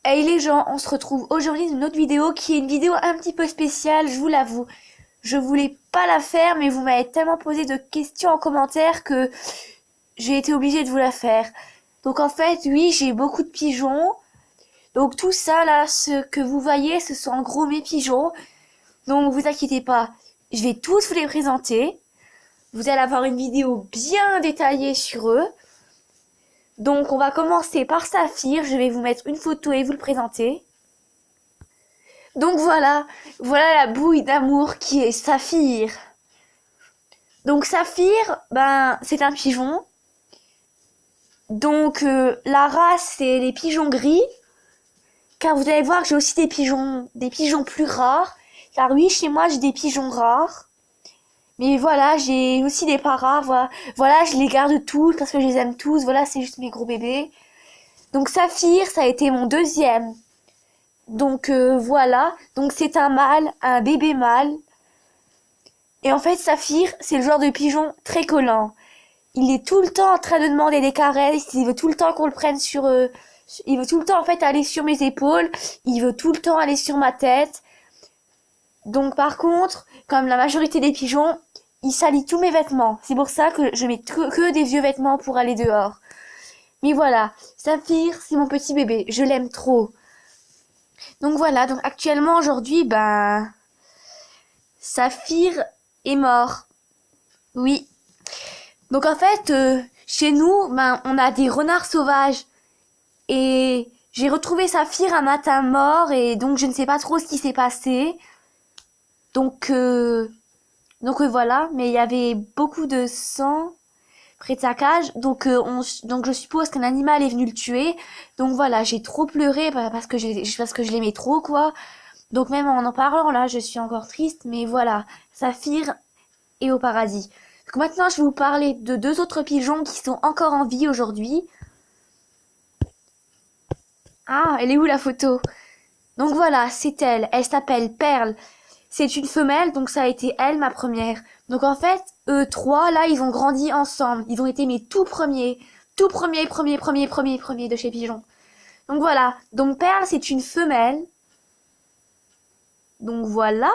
Hey les gens, on se retrouve aujourd'hui dans une autre vidéo qui est une vidéo un petit peu spéciale, je vous l'avoue. Je voulais pas la faire, mais vous m'avez tellement posé de questions en commentaire que j'ai été obligée de vous la faire. Donc en fait, oui, j'ai beaucoup de pigeons. Donc tout ça là, ce que vous voyez, ce sont en gros mes pigeons. Donc vous inquiétez pas, je vais tous vous les présenter. Vous allez avoir une vidéo bien détaillée sur eux. Donc on va commencer par Saphir, je vais vous mettre une photo et vous le présenter. Donc voilà la bouille d'amour qui est Saphir. Donc Saphir, c'est un pigeon. Donc la race c'est les pigeons gris. Car vous allez voir que j'ai aussi des pigeons plus rares. Car oui, chez moi j'ai des pigeons rares. Mais voilà, j'ai aussi des pas rares. Voilà, je les garde tous parce que je les aime tous. Voilà, c'est juste mes gros bébés. Donc Saphir, ça a été mon deuxième. Donc voilà, donc c'est un mâle, un bébé mâle. Et en fait, Saphir, c'est le genre de pigeon très collant. Il est tout le temps en train de demander des caresses, il veut tout le temps qu'on le prenne il veut tout le temps en fait aller sur mes épaules, il veut tout le temps aller sur ma tête. Donc par contre, comme la majorité des pigeons, il salit tous mes vêtements. C'est pour ça que je mets que des vieux vêtements pour aller dehors. Mais voilà, Saphir, c'est mon petit bébé, je l'aime trop. Donc voilà, donc actuellement aujourd'hui, Saphir est mort. Oui. Donc en fait, chez nous, on a des renards sauvages. Et j'ai retrouvé Saphir un matin mort et donc je ne sais pas trop ce qui s'est passé. Donc, voilà, mais il y avait beaucoup de sang près de sa cage. Donc je suppose qu'un animal est venu le tuer. Donc voilà, j'ai trop pleuré parce que je l'aimais trop, quoi. Donc même en parlant là, je suis encore triste. Mais voilà, Saphir est au paradis. Donc maintenant, je vais vous parler de deux autres pigeons qui sont encore en vie aujourd'hui. Ah, elle est où la photo? Donc voilà, c'est elle. Elle s'appelle Perle. C'est une femelle, donc ça a été elle, ma première. Donc en fait, eux trois, là, ils ont grandi ensemble. Ils ont été mes tout premiers. Tout premiers de chez Pigeon. Donc voilà. Donc Perle, c'est une femelle. Donc voilà.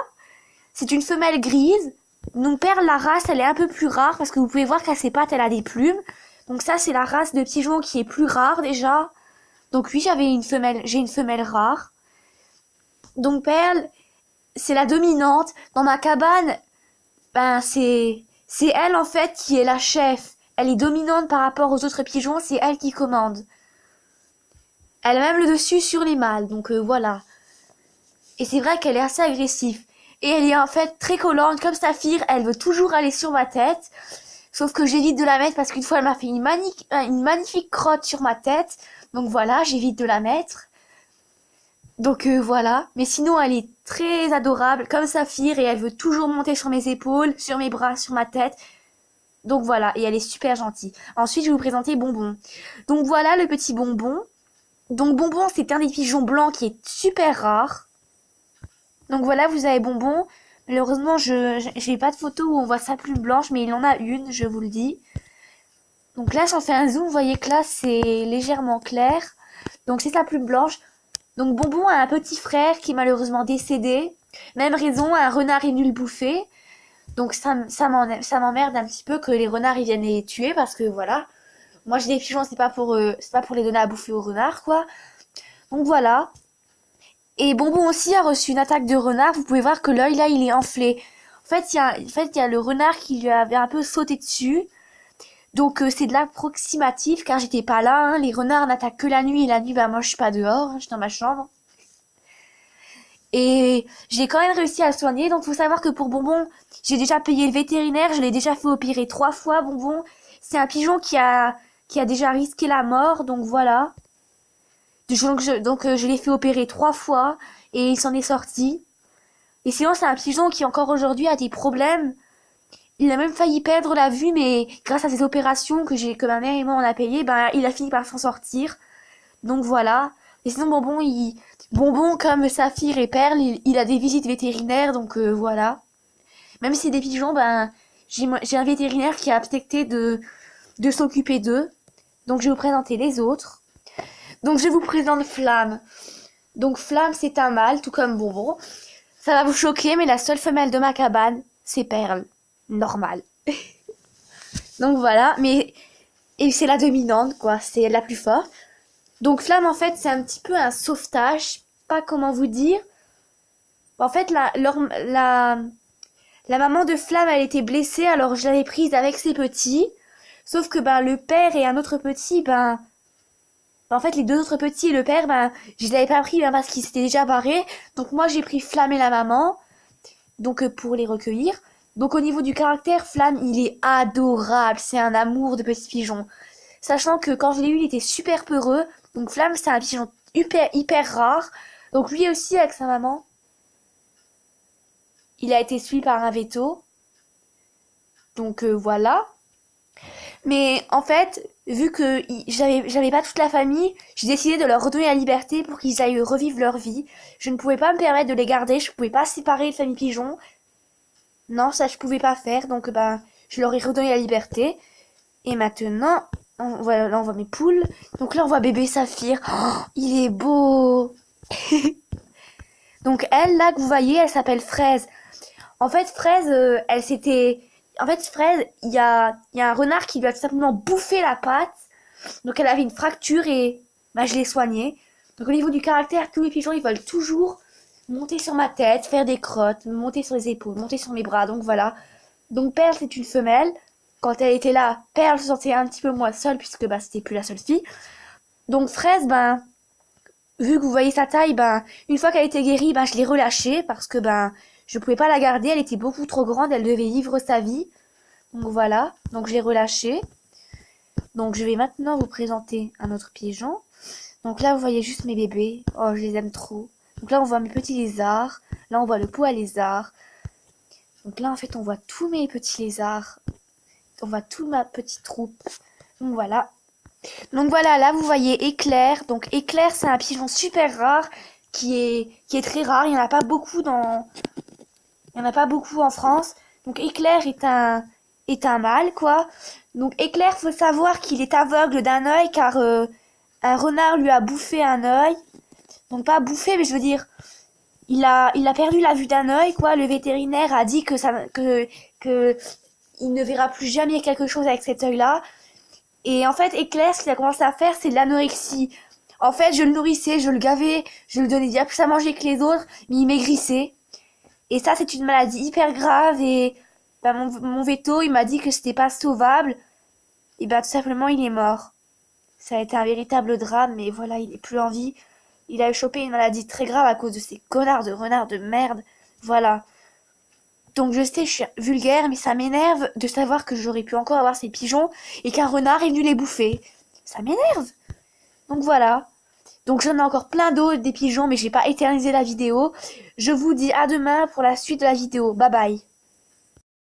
C'est une femelle grise. Donc Perle, la race, elle est un peu plus rare parce que vous pouvez voir qu'à ses pattes, elle a des plumes. Donc ça, c'est la race de pigeon qui est plus rare déjà. Donc oui, j'ai une femelle rare. Donc Perle, c'est la dominante. Dans ma cabane, c'est elle en fait qui est la chef. Elle est dominante par rapport aux autres pigeons, c'est elle qui commande. Elle a même le dessus sur les mâles, donc voilà. Et c'est vrai qu'elle est assez agressive. Et elle est en fait très collante, comme Saphir, elle veut toujours aller sur ma tête. Sauf que j'évite de la mettre parce qu'une fois elle m'a fait une magnifique crotte sur ma tête. Donc voilà, j'évite de la mettre. Donc voilà, mais sinon elle est très adorable comme Saphir et elle veut toujours monter sur mes épaules, sur mes bras, sur ma tête. Donc voilà, et elle est super gentille. Ensuite je vais vous présenter Bonbon. Donc voilà le petit Bonbon. Donc Bonbon c'est un des pigeons blancs qui est super rare. Donc voilà vous avez Bonbon. Malheureusement je n'ai pas de photo où on voit sa plume blanche mais il en a une, je vous le dis. Donc là j'en fais un zoom, vous voyez que là c'est légèrement clair. Donc c'est sa plume blanche. Donc Bonbon a un petit frère qui est malheureusement décédé. Même raison, un renard est venu le bouffer. Donc ça m'emmerde un petit peu que les renards ils viennent les tuer parce que voilà. Moi j'ai des pigeons, c'est pas pour les donner à bouffer aux renards quoi. Donc voilà. Et Bonbon aussi a reçu une attaque de renard. Vous pouvez voir que l'œil là il est enflé. Il y a le renard qui lui avait un peu sauté dessus. Donc c'est de l'approximatif car j'étais pas là. Hein. Les renards n'attaquent que la nuit et la nuit moi je suis pas dehors, hein, je suis dans ma chambre. Et j'ai quand même réussi à le soigner. Donc faut savoir que pour Bonbon, j'ai déjà payé le vétérinaire, je l'ai déjà fait opérer 3 fois. Bonbon, c'est un pigeon qui a déjà risqué la mort, donc voilà. Je l'ai fait opérer 3 fois et il s'en est sorti. Et sinon c'est un pigeon qui encore aujourd'hui a des problèmes. Il a même failli perdre la vue, mais grâce à ces opérations que ma mère et moi on a payé, il a fini par s'en sortir. Donc voilà. Et sinon Bonbon comme Saphir et Perle, il a des visites vétérinaires, donc voilà. Même si c'est des pigeons, j'ai un vétérinaire qui a accepté de s'occuper d'eux. Donc je vais vous présenter les autres. Donc je vous présente Flamme. Donc Flamme, c'est un mâle, tout comme Bonbon. Ça va vous choquer, mais la seule femelle de ma cabane, c'est Perle. Normal. Donc voilà, mais et c'est la dominante, quoi. C'est la plus forte. Donc Flamme, en fait, c'est un petit peu un sauvetage. Pas comment vous dire. En fait, la maman de Flamme, elle était blessée, alors je l'avais prise avec ses petits. Sauf que ben le père et un autre petit, en fait les deux autres petits et le père, je les avais pas pris parce qu'ils s'étaient déjà barrés. Donc moi j'ai pris Flamme et la maman, donc pour les recueillir. Donc au niveau du caractère, Flamme, il est adorable, c'est un amour de petit pigeon. Sachant que quand je l'ai eu, il était super peureux. Donc Flamme, c'est un pigeon hyper rare. Donc lui aussi avec sa maman, il a été suivi par un veto. Donc voilà. Mais en fait, vu que j'avais pas toute la famille, j'ai décidé de leur redonner la liberté pour qu'ils aillent revivre leur vie. Je ne pouvais pas me permettre de les garder, je pouvais pas séparer les familles pigeons. Non, ça je pouvais pas faire, donc je leur ai redonné la liberté. Et maintenant, là on voit mes poules. Donc là on voit bébé Saphir. Oh, il est beau. Donc elle là que vous voyez, elle s'appelle Fraise. En fait Fraise, elle s'était en fait, Fraise, il y a un renard qui lui a tout simplement bouffé la patte. Donc, elle avait une fracture et je l'ai soignée. Donc, au niveau du caractère, tous les pigeons, ils veulent toujours monter sur ma tête, faire des crottes, monter sur les épaules, monter sur mes bras. Donc, voilà. Donc, Perle, c'est une femelle. Quand elle était là, Perle se sentait un petit peu moins seule puisque c'était plus la seule fille. Donc, Fraise, vu que vous voyez sa taille, une fois qu'elle était guérie, je l'ai relâchée parce que je pouvais pas la garder, elle était beaucoup trop grande, elle devait vivre sa vie. Donc voilà, donc je l'ai relâchée. Donc je vais maintenant vous présenter un autre pigeon. Donc là vous voyez juste mes bébés. Oh je les aime trop. Donc là on voit mes petits lézards. Là on voit le pot à lézard. Donc là en fait on voit tous mes petits lézards. On voit toute ma petite troupe. Donc voilà. Donc voilà, là vous voyez Éclair. Donc Éclair c'est un pigeon super rare qui est très rare. Il n'y en a pas beaucoup il y en a pas beaucoup en France. Donc Éclair est un mâle quoi. Donc Éclair, faut savoir qu'il est aveugle d'un œil car un renard lui a bouffé un œil. Donc pas bouffé, mais je veux dire, il a perdu la vue d'un œil quoi. Le vétérinaire a dit que il ne verra plus jamais quelque chose avec cet œil-là. Et en fait, Éclair, ce qu'il a commencé à faire, c'est de l'anorexie. En fait, je le nourrissais, je le gavais, je lui donnais bien plus à manger que les autres, mais il maigrissait. Et ça, c'est une maladie hyper grave et mon veto, il m'a dit que c'était pas sauvable. Et tout simplement, il est mort. Ça a été un véritable drame, mais voilà, il est plus en vie. Il a chopé une maladie très grave à cause de ces connards de renards de merde. Voilà. Donc je sais, je suis vulgaire, mais ça m'énerve de savoir que j'aurais pu encore avoir ces pigeons et qu'un renard est venu les bouffer. Ça m'énerve. Donc voilà. Donc j'en ai encore plein d'autres des pigeons, mais j'ai pas éternisé la vidéo. Je vous dis à demain pour la suite de la vidéo. Bye bye.